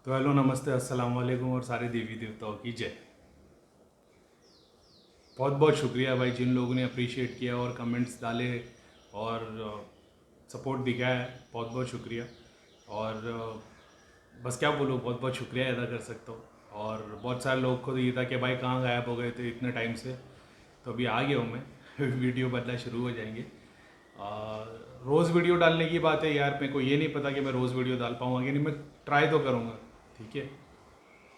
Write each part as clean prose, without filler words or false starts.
तो हेलो, नमस्ते, अस्सलाम वालेकुम और सारे देवी देवताओं की जय। बहुत बहुत शुक्रिया भाई जिन लोगों ने अप्रिशिएट किया और कमेंट्स डाले और सपोर्ट दिखाया। बहुत बहुत शुक्रिया। और बस क्या बोलूँ, बहुत बहुत शुक्रिया अदा कर सकता हूँ। और बहुत सारे लोग को तो ये था कि भाई कहाँ गायब हो गए थे इतने टाइम से। तो अभी आ गया हूँ मैं वीडियो बदलना शुरू हो जाएंगे। रोज़ वीडियो डालने की बात है यार, मेरे को ये नहीं पता कि मैं रोज़ वीडियो डाल पाऊँगा कि नहीं। मैं ट्राई तो करूँगा, ठीक है।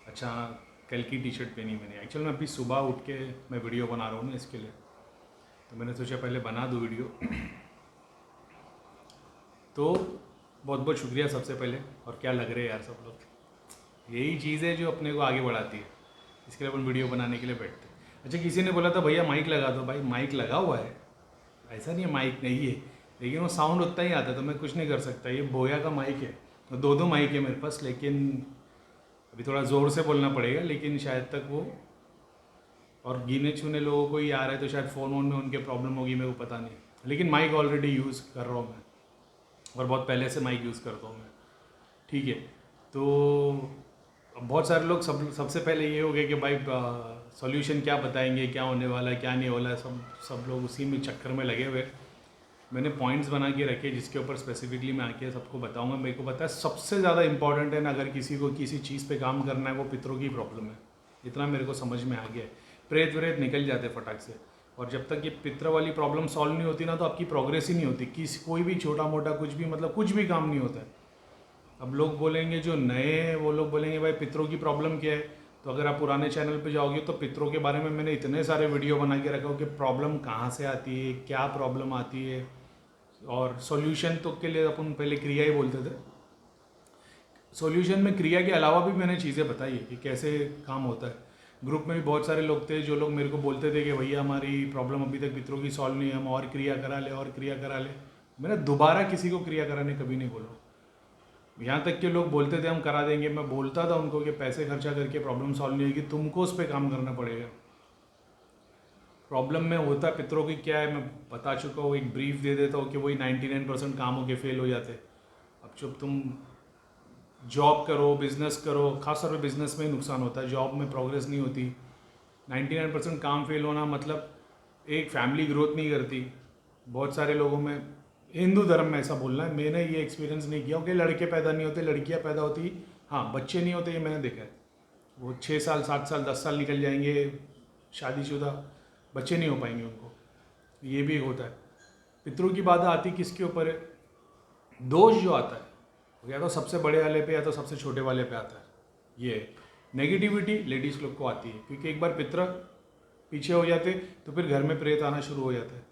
अच्छा हाँ, कल की टी शर्ट पहनी मैंने। एक्चुअल में अभी सुबह उठ के मैं वीडियो बना रहा हूँ ना, इसके लिए तो मैंने सोचा पहले बना दूँ वीडियो। तो बहुत बहुत शुक्रिया सबसे पहले। और क्या लग रहे हैं यार सब लोग, यही चीज़ है जो अपने को आगे बढ़ाती है। इसके लिए अपन वीडियो बनाने के लिए बैठते हैं। अच्छा, किसी ने बोला था भैया माइक लगा दो। भाई माइक लगा हुआ है, ऐसा नहीं है माइक नहीं है, लेकिन वो साउंड उतना ही आता है तो मैं कुछ नहीं कर सकता। ये बोया का माइक है, तो दो दो माइक है मेरे पास, लेकिन अभी थोड़ा ज़ोर से बोलना पड़ेगा, लेकिन शायद तक वो। और गिने चुने लोगों को ही आ रहा है तो शायद फ़ोन वोन में उनके प्रॉब्लम होगी, मेरे को पता नहीं। लेकिन माइक ऑलरेडी यूज़ कर रहा हूँ मैं, और बहुत पहले से माइक यूज़ करता हूँ मैं, ठीक है। तो अब बहुत सारे लोग सबसे पहले ये हो गया कि भाई सॉल्यूशन क्या बताएंगे, क्या होने वाला है क्या नहीं वाला है। सब सब लोग उसी में चक्कर में लगे हुए। मैंने पॉइंट्स बना के रखे जिसके ऊपर स्पेसिफिकली मैं आके सबको बताऊंगा। मेरे को पता है सबसे ज़्यादा इंपॉर्टेंट है ना, अगर किसी को किसी चीज़ पे काम करना है, वो पितरों की प्रॉब्लम है। इतना मेरे को समझ में आ गया है। प्रेत व्रेत निकल जाते फटाक से। और जब तक ये पितर वाली प्रॉब्लम सॉल्व नहीं होती ना, तो आपकी प्रोग्रेस ही नहीं होती। कोई भी छोटा मोटा कुछ भी, मतलब कुछ भी काम नहीं होता है। अब लोग बोलेंगे जो नए हैं वो लोग बोलेंगे भाई पितरों की प्रॉब्लम क्या है। तो अगर आप पुराने चैनल पे जाओगे तो पितरों के बारे में मैंने इतने सारे वीडियो बना के रखा हो कि प्रॉब्लम कहाँ से आती है, क्या प्रॉब्लम आती है। और सॉल्यूशन तो के लिए अपन पहले क्रिया ही बोलते थे। सॉल्यूशन में क्रिया के अलावा भी मैंने चीज़ें बताई है कि कैसे काम होता है। ग्रुप में भी बहुत सारे लोग थे जो लोग मेरे को बोलते थे कि भैया हमारी प्रॉब्लम अभी तक पितरों की सॉल्व नहीं है, हम और क्रिया करा ले और क्रिया करा ले। मैंने दोबारा किसी को क्रिया कराने कभी नहीं बोला। यहाँ तक कि लोग बोलते थे हम करा देंगे, मैं बोलता था उनको कि पैसे खर्चा करके प्रॉब्लम सॉल्व नहीं होगी, तुमको उस पर काम करना पड़ेगा। प्रॉब्लम में होता पितरों की क्या है मैं बता चुका हूँ, एक ब्रीफ दे देता हूँ कि वही 99% काम होके फेल हो जाते। अब जब तुम जॉब करो, बिजनेस करो, खास तौर पे बिजनेस में ही नुकसान होता है, जॉब में प्रोग्रेस नहीं होती। 99% काम फेल होना मतलब एक फैमिली ग्रोथ नहीं करती। बहुत सारे लोगों में, हिंदू धर्म में ऐसा बोलना है, मैंने ये एक्सपीरियंस नहीं किया कि लड़के पैदा नहीं होते लड़कियां पैदा होती। हाँ, बच्चे नहीं होते, ये मैंने देखा है। वो 6 साल 7 साल 10 साल निकल जाएंगे, शादीशुदा बच्चे नहीं हो पाएंगे उनको। ये भी होता है। पितरों की बात आती किसके ऊपर है, दोष जो आता है या तो सबसे बड़े वाले पे या तो सबसे छोटे वाले पे आता है। ये नेगेटिविटी लेडीज़ लोग को आती है, क्योंकि एक बार पितर पीछे हो जाते तो फिर घर में प्रेत आना शुरू हो जाता है।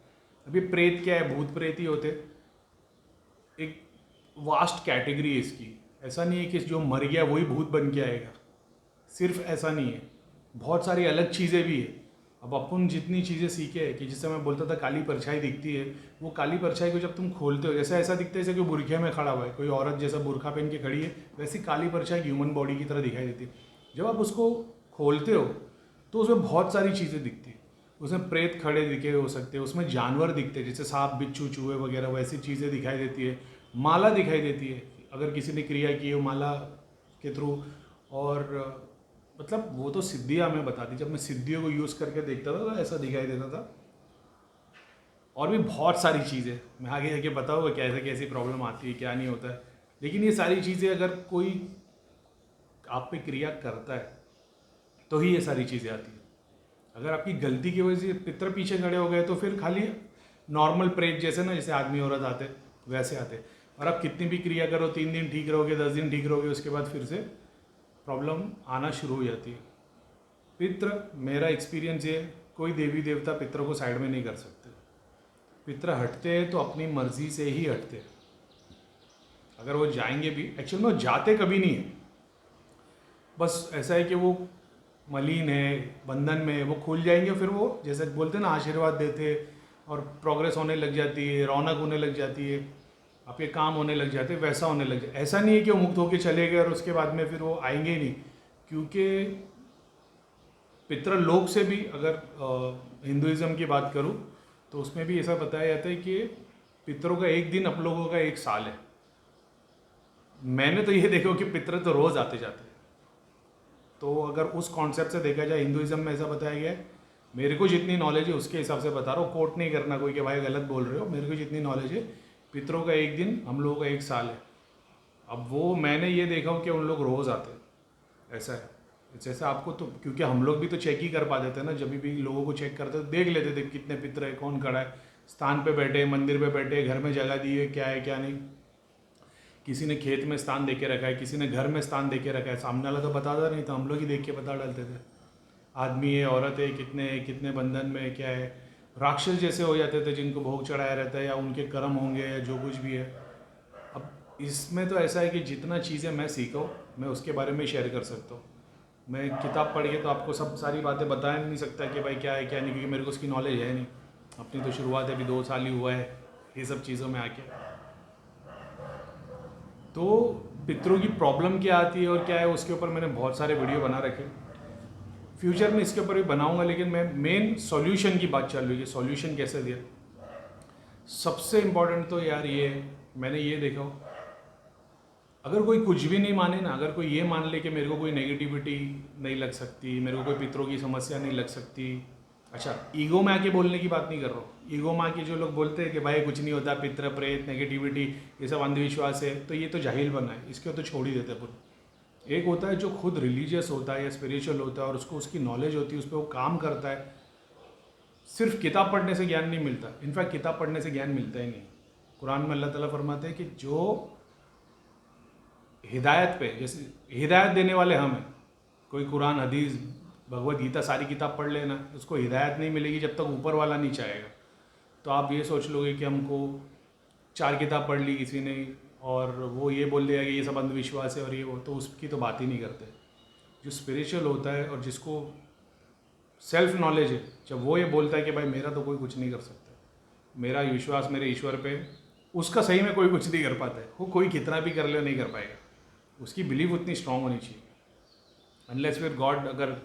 अभी प्रेत क्या है, भूत प्रेत ही होते। एक वास्ट कैटेगरी है इसकी। ऐसा नहीं है कि जो मर गया वही भूत बन के आएगा, सिर्फ ऐसा नहीं है, बहुत सारी अलग चीज़ें भी है। अब अपन जितनी चीज़ें सीखे हैं कि जिससे मैं बोलता था काली परछाई दिखती है, वो काली परछाई को जब तुम खोलते हो, जैसे ऐसा दिखता है जैसे कोई बुरखे में खड़ा हुआ है, कोई औरत जैसा बुरखा पहन के खड़ी है, वैसी काली परछाई ह्यूमन बॉडी की तरह दिखाई देती है। जब आप उसको खोलते हो तो उसमें बहुत सारी चीज़ें दिखती है। उसमें प्रेत खड़े दिखे हो सकते हैं, उसमें जानवर दिखते हैं जैसे सांप बिच्छू चूहे वगैरह, वैसी चीज़ें दिखाई देती है। माला दिखाई देती है अगर किसी ने क्रिया की हो माला के थ्रू। और मतलब वो तो सिद्धियाँ हमें बताती, जब मैं सिद्धियों को यूज़ करके देखता था तो ऐसा दिखाई देता था। और भी बहुत सारी चीज़ें मैं आगे जाके बताऊँगा कैसे कैसी प्रॉब्लम आती है, क्या नहीं होता है। लेकिन ये सारी चीज़ें अगर कोई आप पे क्रिया करता है तो ही ये सारी चीज़ें आती है। अगर आपकी गलती की वजह से पितर पीछे खड़े हो गए तो फिर खाली नॉर्मल प्रेत जैसे ना, जैसे आदमी औरत आते वैसे आते। और आप कितनी भी क्रिया करो, 3 दिन ठीक रहोगे, 10 दिन ठीक रहोगे, उसके बाद फिर से प्रॉब्लम आना शुरू हो जाती है। पित्र, मेरा एक्सपीरियंस ये, कोई देवी देवता पितर को साइड में नहीं कर सकते। पितर हटते हैं तो अपनी मर्जी से ही हटते हैं। अगर वो जाएंगे भी, एक्चुअल में वो जाते कभी नहीं है, बस ऐसा है कि वो मलिन है, बंधन में, वो खुल जाएंगे फिर वो जैसे बोलते हैं ना आशीर्वाद देते, और प्रोग्रेस होने लग जाती है, रौनक होने लग जाती है, आपके काम होने लग जाते हैं, वैसा होने लग जाए। ऐसा नहीं है कि वो मुक्त होकर चले गए और उसके बाद में फिर वो आएंगे ही नहीं। क्योंकि पितृलोक से भी अगर हिंदुइज्म की बात करूँ तो उसमें भी ऐसा बताया जाता है कि पितरों का एक दिन, आप लोगों का एक साल है। मैंने तो ये देखा कि पितृ तो रोज़ आते जाते हैं। तो अगर उस कॉन्सेप्ट से देखा जाए, हिंदुइज्म में ऐसा बताया गया है, मेरे को जितनी नॉलेज है उसके हिसाब से बता रहा हूँ, कोट नहीं करना कोई कि भाई गलत बोल रहे हो, मेरे को जितनी नॉलेज है, पितरों का एक दिन हम लोगों का एक साल है। अब वो मैंने ये देखा हूँ कि उन लोग रोज़ आते हैं, ऐसा है। जैसे आपको तो, क्योंकि हम लोग भी तो चेक ही कर पाते थे ना, जब भी लोगों को चेक करते देख लेते थे कितने पितर है, कौन खड़ा है, स्थान पे बैठे, मंदिर पे बैठे, घर में जगह दी है, क्या है क्या नहीं, किसी ने खेत में स्थान दे के रखा है, किसी ने घर में स्थान दे के रखा है, सामने वाला तो बताता नहीं था, हम लोग ही देख के पता डालते थे, आदमी है, औरत है, कितने कितने बंधन में क्या है। राक्षस जैसे हो जाते थे जिनको भोग चढ़ाया रहता है, या उनके कर्म होंगे या जो कुछ भी है। अब इसमें तो ऐसा है कि जितना चीज़ें मैं सीखा हूँ मैं उसके बारे में शेयर कर सकता हूँ। मैं किताब पढ़ के तो आपको सब सारी बातें बता नहीं सकता कि भाई क्या है क्या नहीं, क्योंकि मेरे को उसकी नॉलेज है नहीं। अपनी तो शुरुआत अभी 2 साल ही हुआ है ये सब चीज़ों में आके। तो पितरों की प्रॉब्लम क्या आती है और क्या है, उसके ऊपर मैंने बहुत सारे वीडियो बना रखे। फ्यूचर में इसके ऊपर भी बनाऊंगा, लेकिन मैं मेन सॉल्यूशन की बात चल रही है, सॉल्यूशन कैसे दिया। सबसे इम्पोर्टेंट तो यार ये मैंने ये देखा हो, अगर कोई कुछ भी नहीं माने ना, अगर कोई ये मान ले कि मेरे को कोई नेगेटिविटी नहीं लग सकती, मेरे को कोई पितरों की समस्या नहीं लग सकती। अच्छा, ईगो में आके बोलने की बात नहीं कर रहा हूँ। ईगो में आके जो लोग बोलते हैं कि भाई कुछ नहीं होता, पितर प्रेत नेगेटिविटी ये सब अंधविश्वास है, तो ये तो जाहिल बना है, इसके तो छोड़ ही देते हैं पूरा। एक होता है जो खुद रिलीजियस होता है या स्पिरिचुअल होता है और उसको उसकी नॉलेज होती है, उस पर वो काम करता है। सिर्फ किताब पढ़ने से ज्ञान नहीं मिलता, इनफैक्ट किताब पढ़ने से ज्ञान मिलता ही नहीं। कुरान में अल्लाह ताला फरमाते हैं कि जो हिदायत पे, जैसे हिदायत देने वाले हम हैं, कोई कुरान हदीस भगवत गीता सारी किताब पढ़ लेना, उसको हिदायत नहीं मिलेगी जब तक ऊपर वाला नहीं चाहेगा। तो आप ये सोच लोगे कि हमको 4 किताब पढ़ ली किसी ने और वो ये बोल दिया कि ये सब अंधविश्वास है और ये वो, तो उसकी तो बात ही नहीं करते। जो स्पिरिचुअल होता है और जिसको सेल्फ नॉलेज है, जब वो ये बोलता है कि भाई मेरा तो कोई कुछ नहीं कर सकता, मेरा विश्वास मेरे ईश्वर पे, उसका सही में कोई कुछ नहीं कर पाता है। वो कोई कितना भी कर ले नहीं कर पाएगा, उसकी बिलीव उतनी स्ट्रांग होनी चाहिए। अनलेस फिर गॉड अगर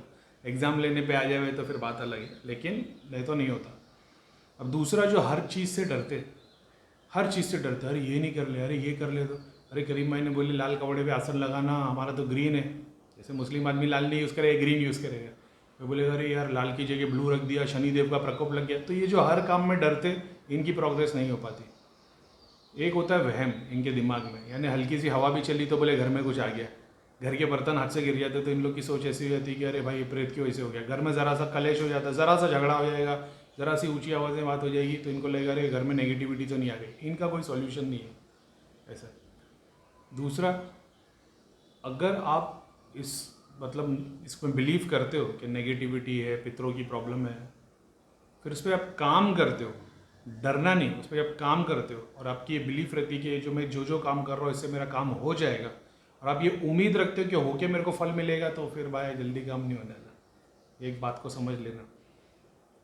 एग्ज़ाम लेने पे आ जाए तो फिर बात अलग है, लेकिन नहीं तो नहीं होता। अब दूसरा जो हर चीज़ से डरते, हर चीज़ से डरते, अरे ये नहीं कर ले, अरे ये कर ले, तो अरे करीम भाई ने बोले लाल कपड़े पे आसन लगाना, हमारा तो ग्रीन है, जैसे मुस्लिम आदमी लाल नहीं यूज़ करेगा, ग्रीन यूज़ करेगा। वो बोलेगा अरे यार लाल की जगह ब्लू रख दिया, शनिदेव का प्रकोप लग गया। तो ये जो हर काम में डरते, इनकी प्रोग्रेस नहीं हो पाती। एक होता है वहम इनके दिमाग में, यानी हल्की सी हवा भी चली तो बोले घर में कुछ आ गया, घर के बर्तन हाथ से गिर जाते तो इन लोग की सोच ऐसी हो जाती है कि अरे भाई प्रेत क्यों ऐसे हो गया। घर में ज़रा सा कलेश हो जाता है, ज़रा सा झगड़ा हो जाएगा, ज़रा सी ऊंची आवाज़ में बात हो जाएगी तो इनको लगेगा अरे घर में नेगेटिविटी तो नहीं आ गई। इनका कोई सॉल्यूशन नहीं है ऐसा। दूसरा, अगर आप इस मतलब इसमें बिलीव करते हो कि नेगेटिविटी है, पितरों की प्रॉब्लम है, फिर उस पर आप काम करते हो, डरना नहीं, उस पर आप काम करते हो और आपकी ये बिलीफ रहती है कि जो मैं जो काम कर रहा हूँ इससे मेरा काम हो जाएगा, और आप ये उम्मीद रखते हो कि होके मेरे को फल मिलेगा, तो फिर भाई जल्दी काम नहीं होने वाला। एक बात को समझ लेना,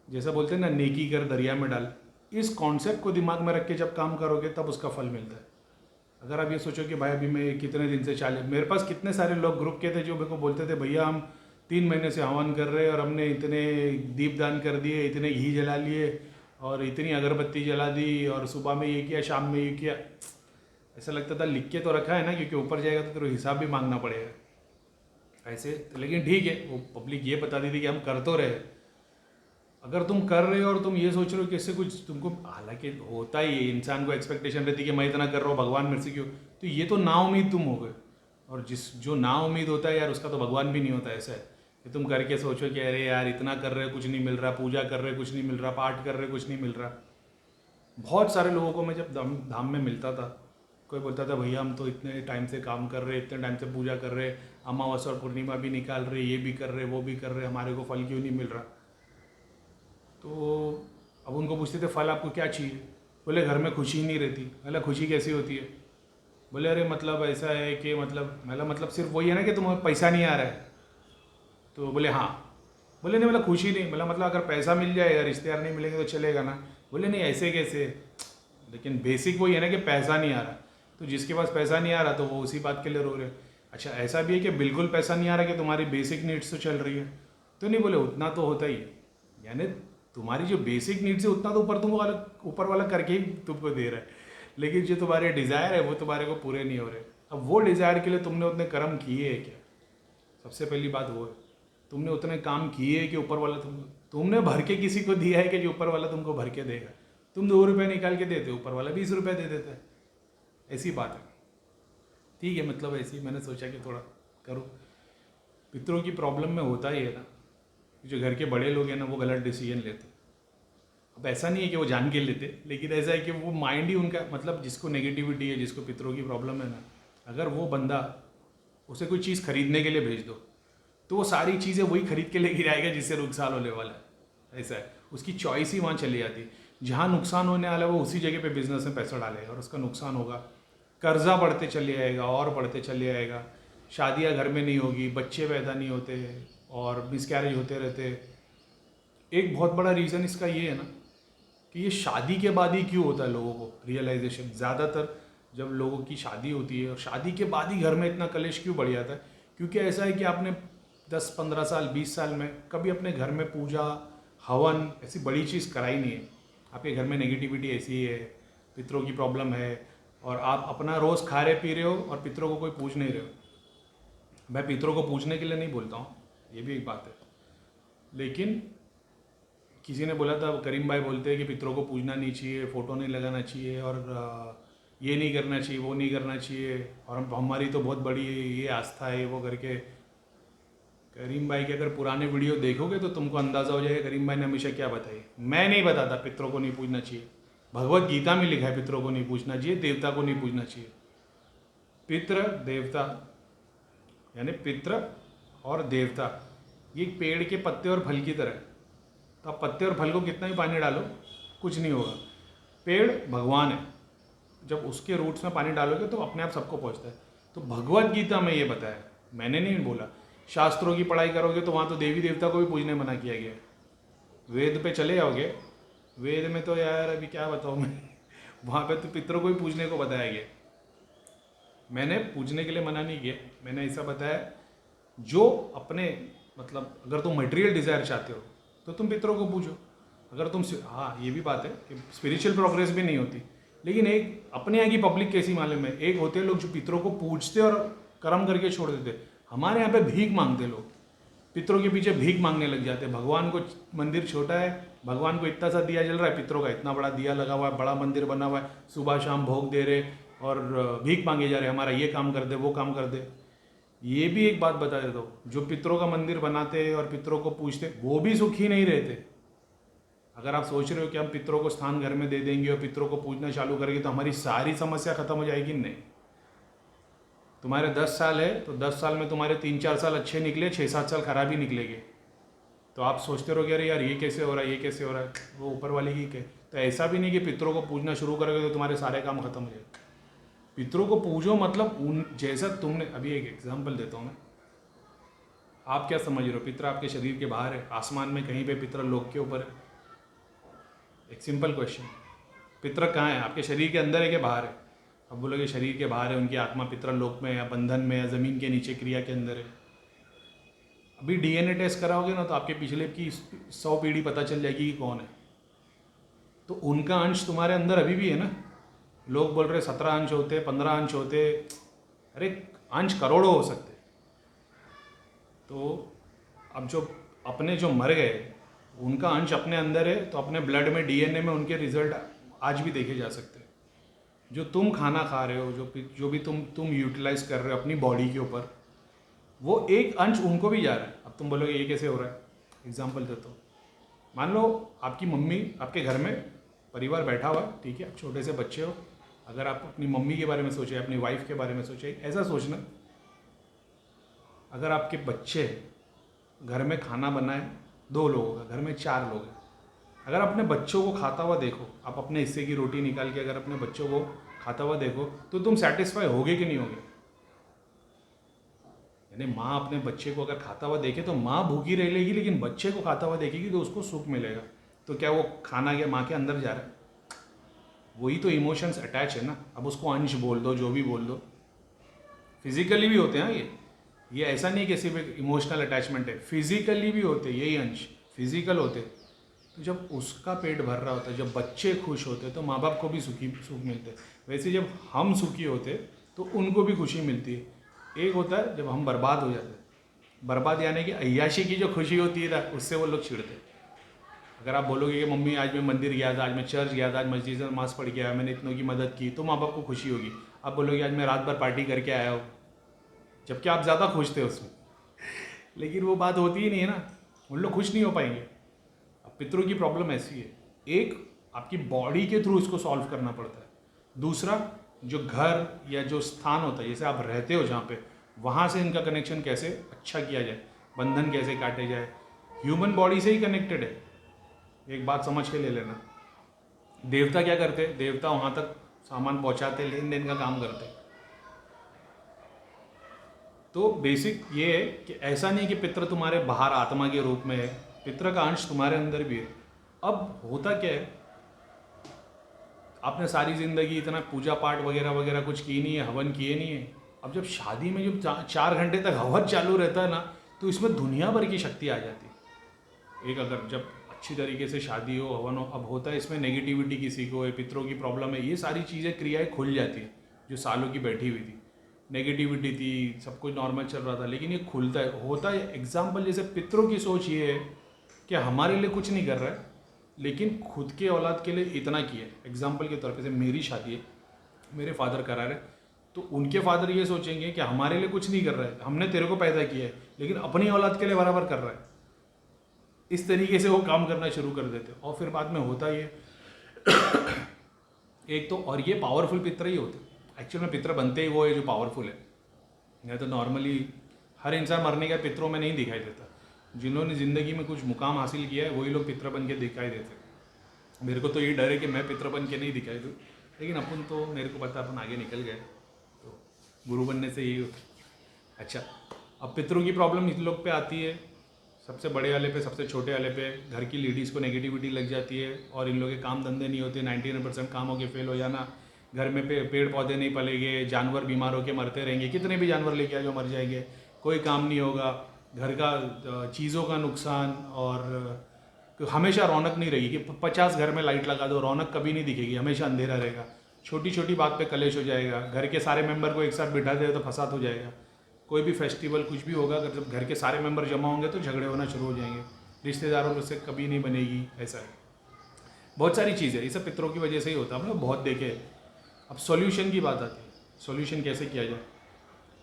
जैसा बोलते हैं ना नेकी कर दरिया में डाल, इस कॉन्सेप्ट को दिमाग में रख के जब काम करोगे तब उसका फल मिलता है। अगर आप ये सोचो कि भाई अभी मैं कितने दिन से मेरे पास कितने सारे लोग ग्रुप के थे जो मेरे को बोलते थे भैया हम 3 महीने से हवन कर रहे हैं और हमने इतने दीपदान कर दिए, इतने घी जला लिए और इतनी अगरबत्ती जला दी और सुबह में ये किया, शाम में ये किया। ऐसा लगता था लिख के तो रखा है ना, क्योंकि ऊपर जाएगा तो तेरे हिसाब भी मांगना पड़ेगा ऐसे। लेकिन ठीक है, वो पब्लिक ये बता दी थी कि हम कर तो रहे। अगर तुम कर रहे हो और तुम ये सोच रहे हो कि इससे कुछ तुमको, हालांकि होता ही है, इंसान को एक्सपेक्टेशन रहती है कि मैं इतना कर रहा हूँ भगवान मेरे से क्यों, तो ये तो नाउम्मीद तुम हो गए। और जो नाउम्मीद होता है यार उसका तो भगवान भी नहीं होता। ऐसा है कि तुम करके सोचो कि अरे यार इतना कर रहे हो कुछ नहीं मिल रहा, पूजा कर रहे कुछ नहीं मिल रहा, पाठ कर रहे कुछ नहीं मिल रहा। बहुत सारे लोगों को मैं जब धाम में मिलता था, कोई बोलता था भैया हम तो इतने टाइम से काम कर रहे, इतने टाइम से पूजा कर रहे, अमावस्या और पूर्णिमा भी निकाल रहे, ये भी कर रहे, वो भी कर रहे, हमारे को फल क्यों नहीं मिल रहा। तो अब उनको पूछते थे फल आपको क्या चाहिए, बोले घर में खुशी नहीं रहती। बोला खुशी कैसी होती है, बोले अरे मतलब ऐसा है कि मतलब सिर्फ वही है ना कि तुम्हें पैसा नहीं आ रहा है। तो बोले हाँ। बोले नहीं मतलब खुशी नहीं, मतलब अगर पैसा मिल जाएगा, रिश्तेदार नहीं मिलेंगे तो चलेगा ना। बोले नहीं ऐसे कैसे, लेकिन बेसिक वही है ना कि पैसा नहीं आ रहा। तो जिसके पास पैसा नहीं आ रहा तो वो उसी बात के लिए रो रहे। अच्छा ऐसा भी है कि बिल्कुल पैसा नहीं आ रहा कि तुम्हारी बेसिक नीड्स तो चल रही है, तो नहीं बोले उतना तो होता ही है, यानी तुम्हारी जो बेसिक नीड्स है उतना तो ऊपर वाला करके ही तुमको दे रहा है, लेकिन जो तुम्हारे डिज़ायर है वो तुम्हारे को पूरे नहीं हो रहे। अब वो डिज़ायर के लिए तुमने उतने कर्म किए हैं क्या? सबसे पहली बात वो है, तुमने उतने काम किए हैं कि ऊपर वाला तुमने भर के किसी को दिया है कि जो ऊपर वाला तुमको भर के देगा? तुम 2 रुपये निकाल के देते, ऊपर वाला 20 रुपये दे देता है। ऐसी बात है, ठीक है। मतलब ऐसी मैंने सोचा कि थोड़ा करूँ। पितरों की प्रॉब्लम में होता ही है ना, जो घर के बड़े लोग हैं ना वो गलत डिसीजन लेते। अब ऐसा नहीं है कि वो जान के लेते, लेकिन ऐसा है कि वो माइंड ही उनका, मतलब जिसको नेगेटिविटी है, जिसको पितरों की प्रॉब्लम है ना, अगर वो बंदा उसे कोई चीज़ खरीदने के लिए भेज दो तो वो सारी चीज़ें वही खरीद के लेके जाएगा जिससे नुकसान होने वाला है। ऐसा है, उसकी चॉइस ही वहाँ चली जाती। जहाँ नुकसान होने वाला है वो उसी जगह पे बिजनेस में पैसा डालेगा और उसका नुकसान होगा। कर्जा बढ़ते चले जाएगा और बढ़ते चले जाएगा। शादियाँ घर में नहीं होगी, बच्चे पैदा नहीं होते और मिसकैरेज होते रहते। एक बहुत बड़ा रीज़न इसका ये है ना कि ये शादी के बाद ही क्यों होता है लोगों को रियलाइजेशन। ज़्यादातर जब लोगों की शादी होती है और शादी के बाद ही घर में इतना कलेश क्यों बढ़ जाता है, क्योंकि ऐसा है कि आपने 10-15 साल 20 साल में कभी अपने घर में पूजा हवन ऐसी बड़ी चीज़ कराई नहीं है। आपके घर में नेगेटिविटी ऐसी है, पितरों की प्रॉब्लम है और आप अपना रोज़ खा रहे पी रहे हो और पितरों को कोई पूछ नहीं रहे हो। मैं पितरों को पूछने के लिए नहीं बोलता हूँ, ये भी एक बात है। लेकिन किसी ने बोला था, करीम भाई बोलते हैं कि पितरों को पूजना नहीं चाहिए, फ़ोटो नहीं लगाना चाहिए और ये नहीं करना चाहिए, वो नहीं करना चाहिए और हमारी तो बहुत बड़ी ये आस्था है वो करके। करीम भाई के अगर पुराने वीडियो देखोगे तो तुमको अंदाज़ा हो जाएगा करीम भाई ने हमेशा क्या बताई। मैं नहीं बताता पितरों को नहीं पूजना चाहिए, भगवत गीता में लिखा है पितरों को नहीं पूजना चाहिए, देवता को नहीं पूजना चाहिए। पितृ देवता यानी पितृ और देवता ये पेड़ के पत्ते और फल की तरह है। तो आप पत्ते और फल को कितना भी पानी डालो कुछ नहीं होगा। पेड़ भगवान है, जब उसके रूट्स में पानी डालोगे तो अपने आप सबको पहुंचता है। तो भगवत गीता में ये बताया, मैंने नहीं बोला। शास्त्रों की पढ़ाई करोगे तो वहाँ तो देवी देवता को भी पूजने मना किया गया है। वेद पे चले जाओगे, वेद में तो यार अभी क्या बताऊँ मैं वहाँ पे तो पितरों को भी पूजने को बताया गया। मैंने पूजने के लिए मना नहीं किया, मैंने ऐसा बताया जो अपने मतलब अगर तुम मटेरियल डिज़ायर चाहते हो तो तुम पितरों को पूजो। अगर तुम, हाँ ये भी बात है कि स्पिरिचुअल प्रोग्रेस भी नहीं होती, लेकिन एक अपने यहाँ की पब्लिक कैसी मालूम है, एक होते हैं लोग जो पितरों को पूजते और कर्म करके छोड़ देते। हमारे यहाँ पे भीख मांगते लोग, पितरों के पीछे भीख मांगने लग जाते। भगवान को मंदिर छोटा है, भगवान को इतना सा दिया जल रहा है, पितरों का इतना बड़ा दिया लगा हुआ है, बड़ा मंदिर बना हुआ है, सुबह शाम भोग दे रहे और भीख मांगे जा रहे, हमारा ये काम कर दे वो काम कर दे। ये भी एक बात बता देता हूँ, जो पितरों का मंदिर बनाते और पितरों को पूजते वो भी सुखी नहीं रहते। अगर आप सोच रहे हो कि हम पितरों को स्थान घर में दे देंगे और पितरों को पूजना चालू करेंगे तो हमारी सारी समस्या खत्म हो जाएगी, नहीं। तुम्हारे 10 साल है तो 10 साल में तुम्हारे 3-4 साल अच्छे निकले, 6-7 साल खराब ही निकलेंगे। तो आप सोचते रहोगे अरे यार ये कैसे हो रहा है, ये कैसे हो रहा है, वो ऊपर वाले की के। तो ऐसा भी नहीं कि पितरों को पूजना शुरू करोगे तो तुम्हारे सारे काम खत्म हो जाएंगे। पितरों को पूजो मतलब उन जैसा तुमने, अभी एक एग्जाम्पल देता हूँ मैं। आप क्या समझ रहे हो, पितर आपके शरीर के बाहर है, आसमान में कहीं पे पितर लोक के ऊपर है? एक सिंपल क्वेश्चन, पितर कहाँ है, आपके शरीर के अंदर है कि बाहर है? अब बोलोगे शरीर के बाहर है, उनकी आत्मा पितर लोक में या बंधन में या ज़मीन के नीचे क्रिया के अंदर है। अभी डीएनए टेस्ट कराओगे ना तो आपके पिछले की 100 पीढ़ी पता चल जाएगी कि कौन है। तो उनका अंश तुम्हारे अंदर अभी भी है ना। लोग बोल रहे 17 अंश होते, 15 अंश होते, अरे अंश करोड़ों हो सकते। तो अब जो अपने जो मर गए उनका अंश अपने अंदर है, तो अपने ब्लड में डीएनए में उनके रिजल्ट आज भी देखे जा सकते हैं। जो तुम खाना खा रहे हो, जो भी तुम यूटिलाइज कर रहे हो अपनी बॉडी के ऊपर, वो एक अंश उनको भी जा रहा है। अब तुम बोलोगे ये कैसे हो रहा है, एग्जाम्पल देता हूँ। मान लो आपकी मम्मी, आपके घर में परिवार बैठा हुआ है, ठीक है, आप छोटे से बच्चे हो। अगर आप अपनी मम्मी के बारे में सोचे, अपनी वाइफ के बारे में सोचे, ऐसा सोचना अगर आपके बच्चे घर में खाना बनाए 2 लोगों का, घर में 4 लोग हैं, अगर अपने बच्चों को खाता हुआ देखो, आप अपने हिस्से की रोटी निकाल के अगर अपने बच्चों को खाता हुआ देखो तो तुम सेटिस्फाई होगे कि नहीं होगे? यानी माँ अपने बच्चे को अगर खाता हुआ देखे तो माँ भूखी रह लेगी, लेकिन बच्चे को खाता हुआ देखेगी तो उसको सुख मिलेगा। तो क्या वो खाना क्या माँ के अंदर जा रहा है? वही तो इमोशंस अटैच है ना। अब उसको अंश बोल दो, जो भी बोल दो, फिजिकली भी होते हैं ये ऐसा नहीं कि सिर्फ एक इमोशनल अटैचमेंट है, फिजिकली भी होते यही अंश, फिजिकल होते। तो जब उसका पेट भर रहा होता है, जब बच्चे खुश होते तो माँ बाप को भी सुख मिलते। वैसे जब हम सुखी होते तो उनको भी खुशी मिलती है। एक होता है जब हम बर्बाद हो जाते हैं, बर्बाद यानी कि अय्याशी की जो खुशी होती है ना, उससे वो लोग चिढ़ते हैं। अगर आप बोलोगे कि मम्मी आज मैं मंदिर गया था, आज मैं चर्च गया था, आज मस्जिद में नमाज़ पढ़ के आया, मैंने इतनों की मदद की, तो माँ बाप को खुशी होगी। आप बोलोगे आज मैं रात भर पार्टी करके आया हूँ, जबकि आप ज़्यादा खुश थे उसमें। लेकिन वो बात होती ही नहीं है ना, उन लोग खुश नहीं हो पाएंगे। अब पितरों की प्रॉब्लम ऐसी है, एक आपकी बॉडी के थ्रू इसको सॉल्व करना पड़ता है। दूसरा, जो घर या जो स्थान होता है, जैसे आप रहते हो जहाँ पे, वहाँ से इनका कनेक्शन कैसे अच्छा किया जाए, बंधन कैसे काटे जाए। ह्यूमन बॉडी से ही कनेक्टेड है, एक बात समझ के ले लेना। देवता क्या करते हैं, देवता वहाँ तक सामान पहुँचाते, लेन देन का काम करते। तो बेसिक ये है कि ऐसा नहीं कि पितृ तुम्हारे बाहर आत्मा के रूप में है, पितृ का अंश तुम्हारे अंदर भी है। अब होता क्या है, आपने सारी ज़िंदगी इतना पूजा पाठ वगैरह वगैरह कुछ की नहीं है, हवन किए नहीं है। अब जब शादी में जब 4 घंटे तक हवन चालू रहता है ना, तो इसमें दुनिया भर की शक्ति आ जाती है। एक अगर जब अच्छी तरीके से शादी हो, हवन हो, अब होता है इसमें नेगेटिविटी किसी को है, पितरों की प्रॉब्लम है, ये सारी चीज़ें क्रियाएँ खुल जाती हैं जो सालों की बैठी हुई थी। नेगेटिविटी थी, सब कुछ नॉर्मल चल रहा था, लेकिन ये खुलता है, होता है। एग्जाम्पल जैसे पितरों की सोच ये है कि हमारे लिए कुछ नहीं कर रहा है, लेकिन खुद के औलाद के लिए इतना किया है। एग्जाम्पल के तौर पे जैसे मेरी शादी है, मेरे फादर करा रहे, तो उनके फादर ये सोचेंगे कि हमारे लिए कुछ नहीं कर रहा है, हमने तेरे को पैदा किया है, लेकिन अपनी औलाद के लिए बराबर कर रहा है। इस तरीके से वो काम करना शुरू कर देते, और फिर बाद में होता ये एक तो, और ये पावरफुल पितर ही होते। एक्चुअल में पितर बनते ही वो है जो पावरफुल है। नहीं तो नॉर्मली हर इंसान मरने का पितरों में नहीं दिखाई देता। जिन्होंने ज़िंदगी में कुछ मुकाम हासिल किया है वही लोग पितर बन के दिखाई देते। मेरे को तो ये डर है कि मैं पितर बन के नहीं दिखाई दूँ, लेकिन अपन तो, मेरे को पता अपन आगे निकल गए, तो गुरु बनने से यही होता। अच्छा, अब पितरों की प्रॉब्लम इन लोग पे आती है, सबसे बड़े वाले पे, सबसे छोटे वाले पे। घर की लेडीज़ को नेगेटिविटी लग जाती है, और इन लोगों के काम धंधे नहीं होते, 99% कामों के फेल हो जाना। घर में पेड़ पौधे नहीं पलेंगे, जानवर बीमार होकर मरते रहेंगे, कितने भी जानवर लेके आ जो मर जाएंगे, कोई काम नहीं होगा। घर का चीज़ों का नुकसान, और हमेशा रौनक नहीं रहेगी कि 50 घर में लाइट लगा दो, रौनक कभी नहीं दिखेगी, हमेशा अंधेरा रहेगा। छोटी छोटी बात पे कलेश हो जाएगा, घर के सारे मेंबर को एक साथ बिठा दे तो फसाद हो जाएगा। कोई भी फेस्टिवल कुछ भी होगा, अगर जब घर के सारे मेंबर जमा होंगे तो झगड़े होना शुरू हो जाएंगे, रिश्तेदारों से कभी नहीं बनेगी। ऐसा है, बहुत सारी चीज़ें, ये सब पितरों की वजह से ही होता है, हमने बहुत देखे। अब सॉल्यूशन की बात आती है, सॉल्यूशन कैसे किया जाए।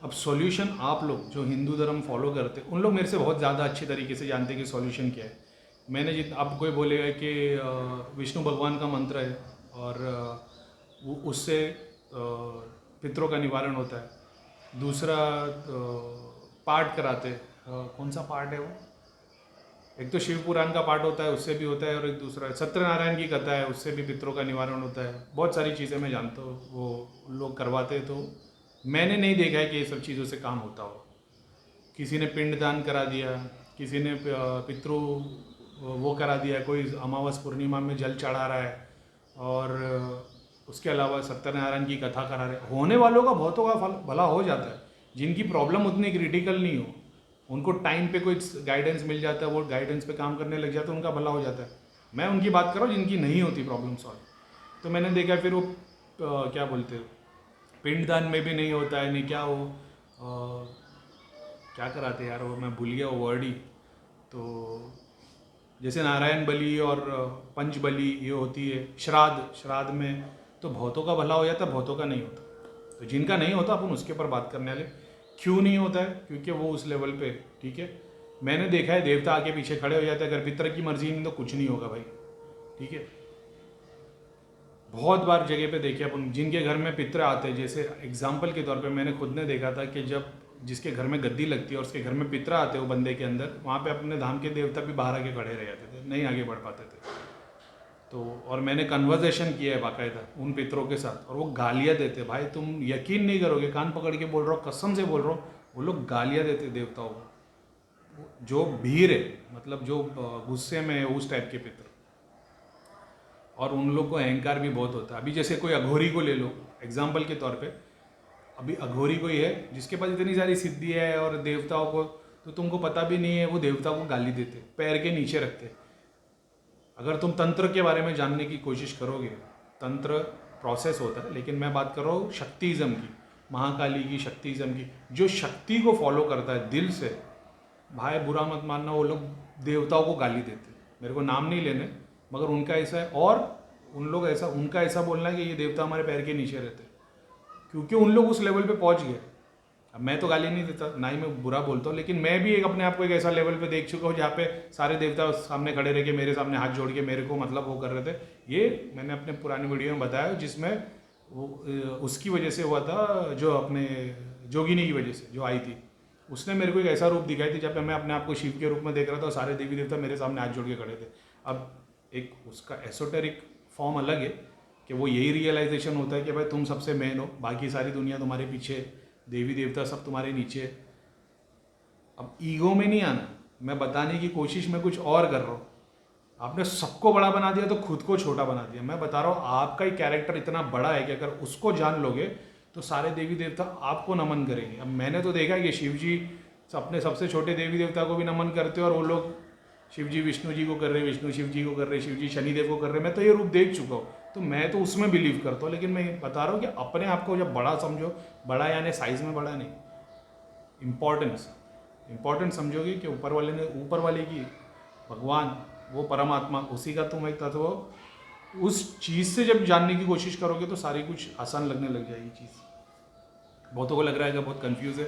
अब सॉल्यूशन आप लोग जो हिंदू धर्म फॉलो करते हैं, उन लोग मेरे से बहुत ज़्यादा अच्छे तरीके से जानते हैं कि सॉल्यूशन क्या है। मैंने आप कोई बोलेगा कि विष्णु भगवान का मंत्र है, और उससे पितरों का निवारण होता है। दूसरा पाठ कराते, कौन सा पाठ है वो, एक तो शिव पुराण का पाठ होता है, उससे भी होता है, और एक दूसरा सत्यनारायण की कथा है, उससे भी पितरों का निवारण होता है। बहुत सारी चीज़ें मैं जानता हूँ, वो लोग करवाते हैं, तो मैंने नहीं देखा है कि ये सब चीज़ों से काम होता हो। किसी ने पिंडदान करा दिया, किसी ने पितरों वो करा दिया, कोई अमावस पूर्णिमा में जल चढ़ा रहा है, और उसके अलावा सत्यनारायण की कथा करा रहे। होने वालों का बहुतों का भला हो जाता है, जिनकी प्रॉब्लम उतनी क्रिटिकल नहीं हो, उनको टाइम पे कोई गाइडेंस मिल जाता है, वो गाइडेंस पे काम करने लग जाते हैं, उनका भला हो जाता है। मैं उनकी बात कर रहा हूँ जिनकी नहीं होती प्रॉब्लम सॉल्व। तो मैंने देखा फिर वो क्या बोलते हैं, पिंडदान में भी नहीं होता है, नहीं क्या वो क्या कराते यार, वो मैं भूल गया वो वर्ड ही। तो जैसे नारायण बलि और पंच बलि ये होती है, श्राद्ध में तो बहुतों का भला हो जाता है, बहुतों का नहीं होता। तो जिनका नहीं होता अपन उसके ऊपर बात करने वाले। क्यों नहीं होता है, क्योंकि वो उस लेवल पे, ठीक है। मैंने देखा है देवता आगे पीछे खड़े हो जाते हैं, अगर पितर की मर्जी नहीं तो कुछ नहीं होगा भाई, ठीक है। बहुत बार जगह पे देखे अपन, जिनके घर में पितर आते हैं, जैसे एग्जाम्पल के तौर पे मैंने खुद ने देखा था कि जब जिसके घर में गद्दी लगती है और उसके घर में पितर आते हैं वो बंदे के अंदर, वहाँ पे अपने धाम के देवता भी बाहर आके खड़े रह जाते थे, नहीं आगे बढ़ पाते थे। तो और मैंने कन्वर्सेशन किया है बाकायदा उन पितरों के साथ, और वो गालियाँ देते, भाई तुम यकीन नहीं करोगे, कान पकड़ के बोल रहा हूँ, कसम से बोल रहा हूँ, वो लोग गालियाँ देते देवताओं को, जो भीड़ है, मतलब जो गुस्से में है, उस टाइप के पितर। और उन लोग को अहंकार भी बहुत होता है। अभी जैसे कोई अघोरी को ले लो एग्जाम्पल के तौर पे, अभी अघोरी कोई है जिसके पास इतनी सारी सिद्धि है और देवताओं को, तो तुमको पता भी नहीं है, वो देवता को गाली देते, पैर के नीचे रखते। अगर तुम तंत्र के बारे में जानने की कोशिश करोगे, तंत्र प्रोसेस होता है, लेकिन मैं बात कर रहा हूँ शक्तिज़म की, महाकाली की, शक्तिज़म की, जो शक्ति को फॉलो करता है दिल से, भाई बुरा मत मानना, वो लोग देवताओं को गाली देते, मेरे को नाम नहीं लेने, मगर उनका ऐसा है। और उन लोग ऐसा, उनका ऐसा बोलना है कि ये देवता हमारे पैर के नीचे रहते, क्योंकि उन लोग उस लेवल पे पहुंच गए। अब मैं तो गाली नहीं देता, ना ही मैं बुरा बोलता हूँ, लेकिन मैं भी एक अपने आप को एक ऐसा लेवल पे देख चुका हूँ जहाँ पे सारे देवता सामने खड़े रह के मेरे सामने हाथ जोड़ के मेरे को मतलब वो कर रहे थे। ये मैंने अपने पुरानी वीडियो में बताया, जिसमें वो उसकी वजह से हुआ था, जो अपने जोगिनी की वजह से जो आई थी, उसने मेरे को एक ऐसा रूप दिखाई थी जब पे मैं अपने आप को शिव के रूप में देख रहा था, सारे देवी देवता मेरे सामने हाथ जोड़ के खड़े थे। अब एक उसका एसोटेरिक फॉर्म अलग है कि वो यही रियलाइजेशन होता है कि भाई तुम सबसे मेन हो, बाकी सारी दुनिया तुम्हारे पीछे, देवी देवता सब तुम्हारे नीचे। अब ईगो में नहीं आना, मैं बताने की कोशिश में कुछ और कर रहा हूँ। आपने सबको बड़ा बना दिया तो खुद को छोटा बना दिया। मैं बता रहा हूँ आपका ही कैरेक्टर इतना बड़ा है कि अगर उसको जान लोगे तो सारे देवी देवता आपको नमन करेंगे। अब मैंने तो देखा कि शिव जी अपने सबसे छोटे देवी देवता को भी नमन करते हैं, और वो लोग शिव जी विष्णु जी को कर रहे, विष्णु शिव जी को कर रहे, शिव जी शनिदेव को कर रहे। मैं तो ये रूप देख चुका हूँ, तो मैं तो उसमें बिलीव करता हूँ। लेकिन मैं बता रहा हूँ कि अपने आप को जब बड़ा समझो, बड़ा यानी साइज में बड़ा नहीं, इम्पोर्टेंस समझोगे कि ऊपर वाले ने, ऊपर वाले की, भगवान, वो परमात्मा, उसी का तुम एक तत्व हो। उस चीज़ से जब जानने की कोशिश करोगे तो सारी कुछ आसान लगने लग जाएगी चीज़। बहुतों को लग रहा है कि बहुत कंफ्यूज है,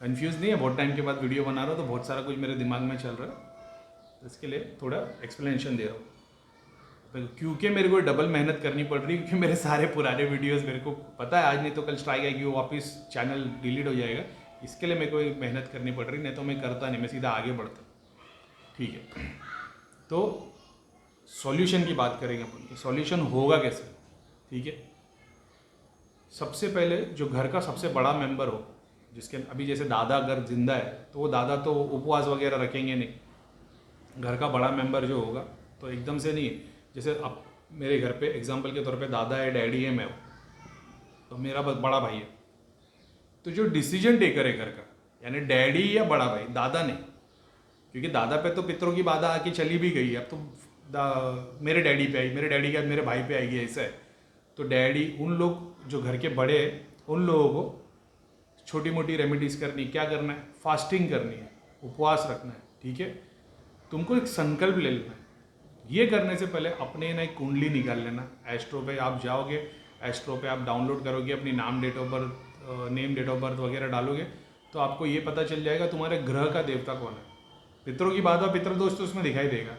कंफ्यूज नहीं है, बहुत टाइम के बाद वीडियो बना रहा हूँ तो बहुत सारा कुछ मेरे दिमाग में चल रहा है, तो इसके लिए थोड़ा एक्सप्लेनेशन दे रहा हूँ। क्योंकि मेरे को डबल मेहनत करनी पड़ रही है, क्योंकि मेरे सारे पुराने वीडियोस मेरे को पता है आज नहीं तो कल स्ट्राइक आएगी, वो वापस चैनल डिलीट हो जाएगा। इसके लिए मेरे को मेहनत करनी पड़ रही, नहीं तो मैं करता नहीं, मैं सीधा आगे बढ़ता। ठीक है, तो सॉल्यूशन की बात करेंगे अपन, सॉल्यूशन होगा कैसे। ठीक है, सबसे पहले जो घर का सबसे बड़ा मेंबर हो, जिसके अभी जैसे दादा अगर जिंदा है तो वो दादा तो उपवास वगैरह रखेंगे नहीं। घर का बड़ा मेंबर जो होगा तो एकदम से नहीं, जैसे अब मेरे घर पे एग्जांपल के तौर पे दादा है, डैडी है, मैं हूँ, तो मेरा बड़ा भाई है, तो जो डिसीजन टेकर है घर का, यानी डैडी या बड़ा भाई, दादा नहीं, क्योंकि दादा पे तो पितरों की बाधा आके चली भी गई, अब तो मेरे डैडी पे आई, मेरे डैडी के बाद मेरे भाई पे आएगी, ऐसा है। तो डैडी, उन लोग जो घर के बड़े हैं, उन लोगों को छोटी मोटी रेमेडीज़ करनी, क्या करना है, फास्टिंग करनी है, उपवास रखना है। ठीक है, तुमको एक संकल्प ले लेना है। ये करने से पहले अपने ना एक कुंडली निकाल लेना। एस्ट्रो पे आप जाओगे, एस्ट्रो पे आप डाउनलोड करोगे, अपनी नाम, date of birth, name, date of birth वगैरह डालोगे तो आपको ये पता चल जाएगा तुम्हारे ग्रह का देवता कौन है। पितरों की बात हो, पितृ दोष तो उसमें दिखाई देगा।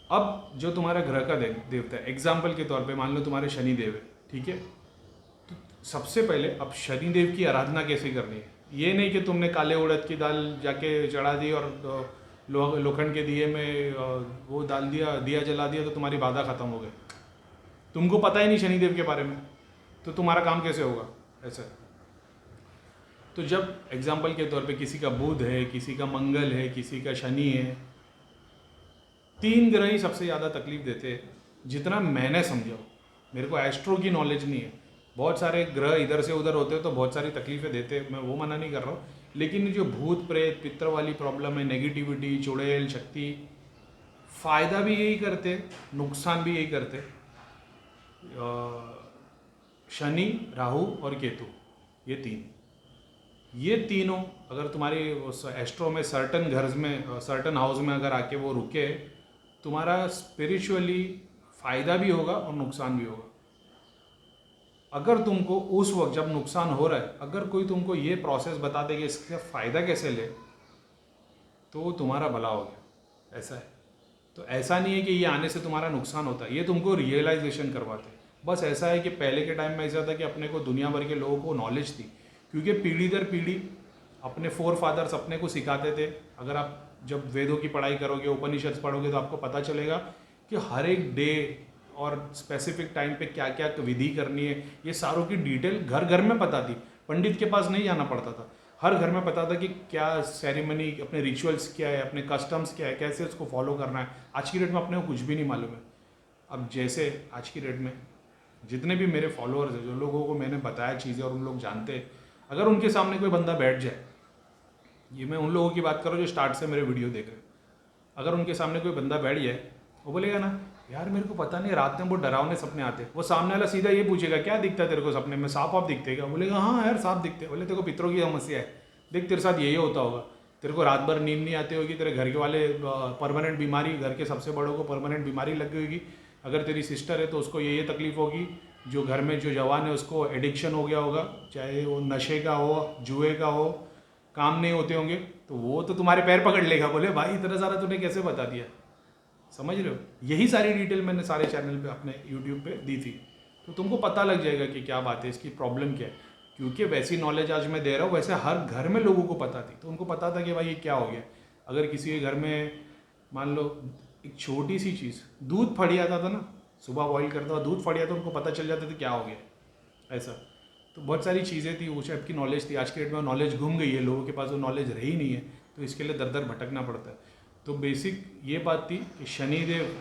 अब जो तुम्हारा ग्रह का देवता है, एग्जाम्पल के तौर पे मान लो तुम्हारे शनिदेव है, ठीक है, तो सबसे पहले अब शनिदेव की आराधना कैसे करनी है। ये नहीं कि तुमने काले उड़द की दाल जाके चढ़ा दी और लोखंड के दिए में वो डाल दिया, दिया जला दिया तो तुम्हारी बाधा खत्म हो गई। तुमको पता ही नहीं शनिदेव के बारे में, तो तुम्हारा काम कैसे होगा ऐसा। तो जब एग्जाम्पल के तौर पे किसी का बुध है, किसी का मंगल है, किसी का शनि है, 3 ग्रह ही सबसे ज़्यादा तकलीफ देते हैं, जितना मैंने समझा। मेरे को एस्ट्रो की नॉलेज नहीं है, बहुत सारे ग्रह इधर से उधर होते हैं तो बहुत सारी तकलीफें देते हैं, मैं वो मना नहीं कर रहा हूँ, लेकिन जो भूत प्रेत पितर वाली प्रॉब्लम है, नेगेटिविटी, चुड़ैल शक्ति, फ़ायदा भी यही करते, नुकसान भी यही करते। शनि, राहु और केतु, ये तीनों अगर तुम्हारी एस्ट्रो में सर्टन घर में, सर्टन हाउस में अगर आके वो रुके, तुम्हारा स्पिरिचुअली फ़ायदा भी होगा और नुकसान भी होगा। अगर तुमको उस वक्त जब नुकसान हो रहा है, अगर कोई तुमको ये प्रोसेस बता दे कि इसका फ़ायदा कैसे ले, तो तुम्हारा भला हो गया, ऐसा है। तो ऐसा नहीं है कि ये आने से तुम्हारा नुकसान होता है, ये तुमको रियलाइजेशन करवाते। बस ऐसा है कि पहले के टाइम में ऐसा था कि अपने को दुनिया भर के लोगों को नॉलेज थी, क्योंकि पीढ़ी दर पीढ़ी अपने फोर फादर्स अपने को सिखाते थे। अगर आप जब वेदों की पढ़ाई करोगे, उपनिषद पढ़ोगे, तो आपको पता चलेगा कि हर एक डे और स्पेसिफिक टाइम पे क्या क्या विधि करनी है, ये सारों की डिटेल घर घर में पता थी। पंडित के पास नहीं जाना पड़ता था, हर घर में पता था कि क्या सेरेमनी, अपने रिचुअल्स क्या है, अपने कस्टम्स क्या है, कैसे उसको फॉलो करना है। आज की डेट में अपने को कुछ भी नहीं मालूम है। अब जैसे आज की डेट में जितने भी मेरे फॉलोअर्स हैं, जो लोगों को मैंने बताया चीज़ें और उन लोग जानते हैं, अगर उनके सामने कोई बंदा बैठ जाए, ये मैं उन लोगों की बात करूँ जो स्टार्ट से मेरे वीडियो देख रहे हैं, अगर उनके सामने कोई बंदा बैठ जाए, वो बोलेगा ना यार मेरे को पता नहीं, रात में वो डरावने सपने आते, वो सामने वाला सीधा ये पूछेगा क्या दिखता है तेरे को सपने में, सांप आप दिखते क्या? बोलेगा हाँ यार सांप दिखते। बोले तेरे को पितरों की समस्या है, देख तेरे साथ यही होता होगा, तेरे को रात भर नींद नहीं आती होगी, तेरे घर के वाले परमानेंट बीमारी, घर के सबसे बड़ों को परमानेंट बीमारी लग गई होगी, अगर तेरी सिस्टर है तो उसको ये तकलीफ होगी, जो घर में जो जवान है उसको एडिक्शन हो गया होगा, चाहे वो नशे का हो, जुए का हो, काम नहीं होते होंगे, तो वो तो तुम्हारे पैर पकड़ लेगा। बोले भाई इतना सारा तूने कैसे बता दिया? समझ रहे हो? यही सारी डिटेल मैंने सारे चैनल पे अपने यूट्यूब पे दी थी, तो तुमको पता लग जाएगा कि क्या बात है, इसकी प्रॉब्लम क्या है। क्योंकि वैसी नॉलेज आज मैं दे रहा हूँ, वैसे हर घर में लोगों को पता थी, तो उनको पता था कि भाई ये क्या हो गया। अगर किसी के घर में मान लो एक छोटी सी चीज़, दूध फट जाता था ना, सुबह बॉईल करता हुआ दूध फट जाता, उनको पता चल जाता था क्या हो गया ऐसा। तो बहुत सारी चीज़ें थी, वो टाइप की नॉलेज थी। आज के डेट में नॉलेज घूम गई है, लोगों के पास वो नॉलेज रही नहीं है, तो इसके लिए दर दर भटकना पड़ता है। तो बेसिक ये बात थी कि शनिदेव,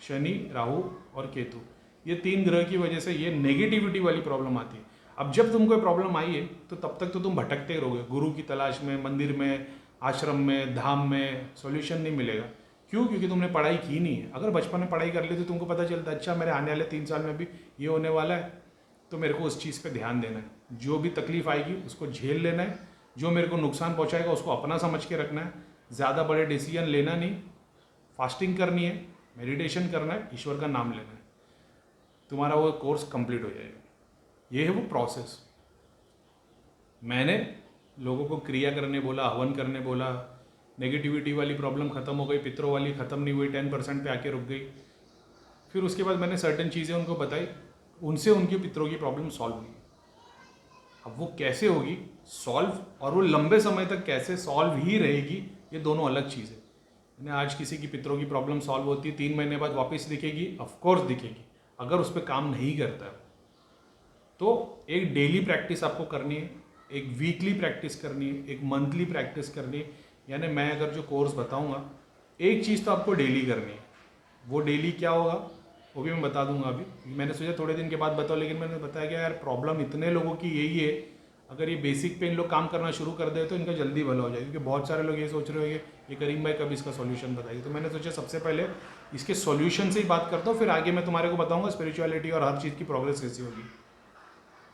शनि, राहु और केतु, ये 3 ग्रह की वजह से ये नेगेटिविटी वाली प्रॉब्लम आती है। अब जब तुमको ये प्रॉब्लम आई है तो तब तक तो तुम भटकते ही रहोगे, गुरु की तलाश में, मंदिर में, आश्रम में, धाम में, सॉल्यूशन नहीं मिलेगा। क्यों? क्योंकि तुमने पढ़ाई की नहीं है। अगर बचपन में पढ़ाई कर ली तो तुमको पता चलता अच्छा मेरे आने वाले 3 साल में भी ये होने वाला है, तो मेरे को उस चीज़ पे ध्यान देना है। जो भी तकलीफ आएगी उसको झेल लेना है, जो मेरे को नुकसान पहुंचाएगा उसको अपना समझ के रखना है, ज़्यादा बड़े डिसीजन लेना नहीं, फास्टिंग करनी है, मेडिटेशन करना है, ईश्वर का नाम लेना है, तुम्हारा वो कोर्स कंप्लीट हो जाएगा। ये है वो प्रोसेस। मैंने लोगों को क्रिया करने बोला, हवन करने बोला, नेगेटिविटी वाली प्रॉब्लम ख़त्म हो गई, पितरों वाली ख़त्म नहीं हुई, 10% पे आके रुक गई। फिर उसके बाद मैंने सर्टेन चीज़ें उनको बताई, उनसे उनकी पितरों की प्रॉब्लम सॉल्व हुई। अब वो कैसे होगी सॉल्व, और वो लंबे समय तक कैसे सॉल्व ही रहेगी, ये दोनों अलग चीज़ है। यानी आज किसी की पितरों की प्रॉब्लम सॉल्व होती है, 3 महीने बाद वापस दिखेगी, ऑफकोर्स दिखेगी, अगर उस पर काम नहीं करता है तो एक डेली प्रैक्टिस आपको करनी है, एक वीकली प्रैक्टिस करनी है, एक मंथली प्रैक्टिस करनी है। यानी मैं अगर जो कोर्स बताऊंगा, एक चीज़ तो आपको डेली करनी है। वो डेली क्या होगा वो भी मैं बता दूंगा। अभी मैंने सोचा थोड़े दिन के बाद बताओ, लेकिन मैंने बताया कि यार प्रॉब्लम इतने लोगों की यही है, अगर ये बेसिक पे इन लोग काम करना शुरू कर दे तो इनका जल्दी भला हो जाएगा। क्योंकि बहुत सारे लोग ये सोच रहे होंगे ये करीम भाई कब इसका सॉल्यूशन बताइए, तो मैंने सोचा सबसे पहले इसके सॉल्यूशन से ही बात करता हूँ, फिर आगे मैं तुम्हारे को बताऊँगा स्पिरिचुअलिटी और हर चीज़ की प्रोग्रेस कैसी होगी।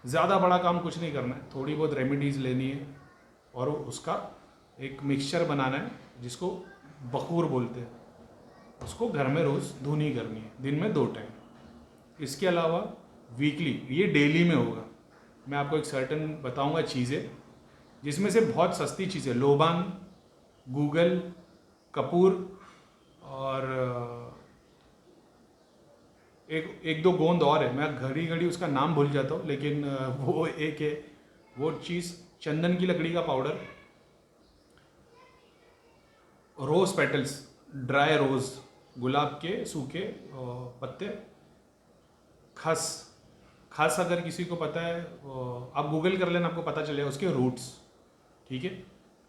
ज़्यादा बड़ा काम कुछ नहीं करना है, थोड़ी बहुत रेमेडीज़ लेनी है और उसका एक मिक्सचर बनाना है जिसको बखूर बोलते हैं, उसको घर में रोज़ धुनी करनी है, दिन में 2 टाइम। इसके अलावा वीकली, ये डेली में होगा, मैं आपको एक सर्टन बताऊंगा चीज़ें, जिसमें से बहुत सस्ती चीज़ें, लोबान, गूगल, कपूर और एक दो गोंद और है, मैं घड़ी घड़ी उसका नाम भूल जाता हूँ, लेकिन वो एक है वो चीज़, चंदन की लकड़ी का पाउडर, रोज़ पेटल्स, ड्राई रोज़, गुलाब के सूखे पत्ते, खस, खस अगर किसी को पता है आप गूगल कर लेना, आपको पता चलेगा उसके रूट्स, ठीक है।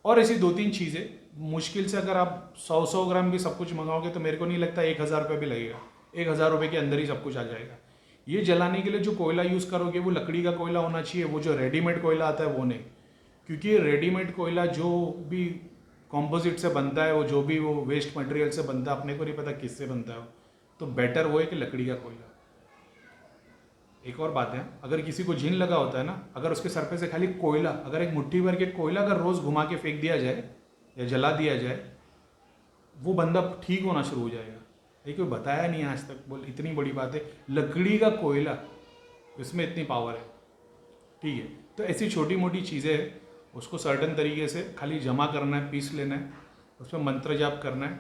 और ऐसी 2-3 चीज़ें, मुश्किल से अगर आप 100 ग्राम भी सब कुछ मंगाओगे तो मेरे को नहीं लगता 1000 रुपये भी लगेगा, 1000 रुपये के अंदर ही सब कुछ आ जाएगा। ये जलाने के लिए जो कोयला यूज़ करोगे वो लकड़ी का कोयला होना चाहिए, वो जो रेडीमेड कोयला आता है वो नहीं। क्योंकि रेडीमेड कोयला जो भी कॉम्पोजिट से बनता है, वो जो भी वो वेस्ट मटेरियल से बनता है, अपने को नहीं पता किससे बनता है वो, तो बेटर वो है कि लकड़ी का कोयला। एक और बात है, अगर किसी को जिन लगा होता है ना, अगर उसके सर पे से खाली कोयला, अगर एक मुट्ठी भर के कोयला अगर रोज़ घुमा के फेंक दिया जाए या जला दिया जाए, वो बंदा ठीक होना शुरू हो जाएगा। ये कोई बताया नहीं आज तक, बोल इतनी बड़ी बात है, लकड़ी का कोयला, इसमें इतनी पावर है, ठीक है। तो ऐसी छोटी मोटी चीज़ें, उसको सर्टन तरीके से खाली जमा करना है, पीस लेना है, उसमें मंत्र जाप करना है।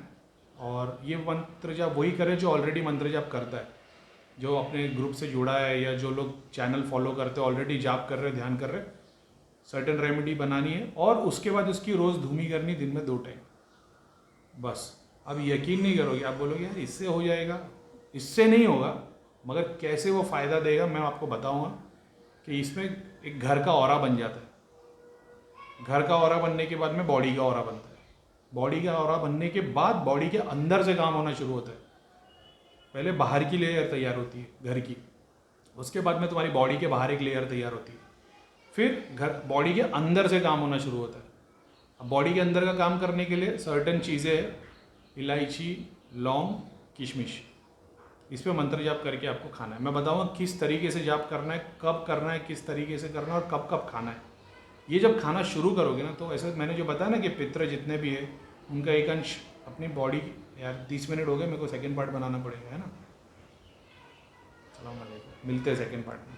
और ये मंत्र जाप वही करे जो ऑलरेडी मंत्र जाप करता है, जो अपने ग्रुप से जुड़ा है या जो लोग चैनल फॉलो करते हैं, ऑलरेडी जाप कर रहे, ध्यान कर रहे, सर्टन रेमेडी बनानी है और उसके बाद उसकी रोज़ धूमी करनी, दिन में 2 टाइम, बस। अब यकीन नहीं करोगे, आप बोलोगे यार इससे हो जाएगा, इससे नहीं होगा, मगर कैसे वो फ़ायदा देगा मैं आपको बताऊंगा। कि इसमें एक घर का ऑरा बन जाता है, घर का ऑरा बनने के बाद में बॉडी का ऑरा बनता है, बॉडी का ऑरा बनने के बाद बॉडी के अंदर से काम होना शुरू होता है। पहले बाहर की लेयर तैयार होती है घर की, उसके बाद में तुम्हारी बॉडी के बाहर एक लेयर तैयार होती है, फिर घर बॉडी के अंदर से काम होना शुरू होता है। अब बॉडी के अंदर का काम करने के लिए सर्टन चीज़ें, इलायची, लौंग, किशमिश, इस पे मंत्र जाप करके आपको खाना है। मैं बताऊँगा किस तरीके से जाप करना है, कब करना है, किस तरीके से करना है और कब कब खाना है। ये जब खाना शुरू करोगे ना, तो ऐसे मैंने जो बताया ना कि पितृ जितने भी है उनका एक अंश अपनी बॉडी, यार 30 मिनट हो गए, मेरे को सेकंड पार्ट बनाना पड़ेगा, है ना। सलाम अलैकुम, मिलते हैं सेकंड पार्ट में।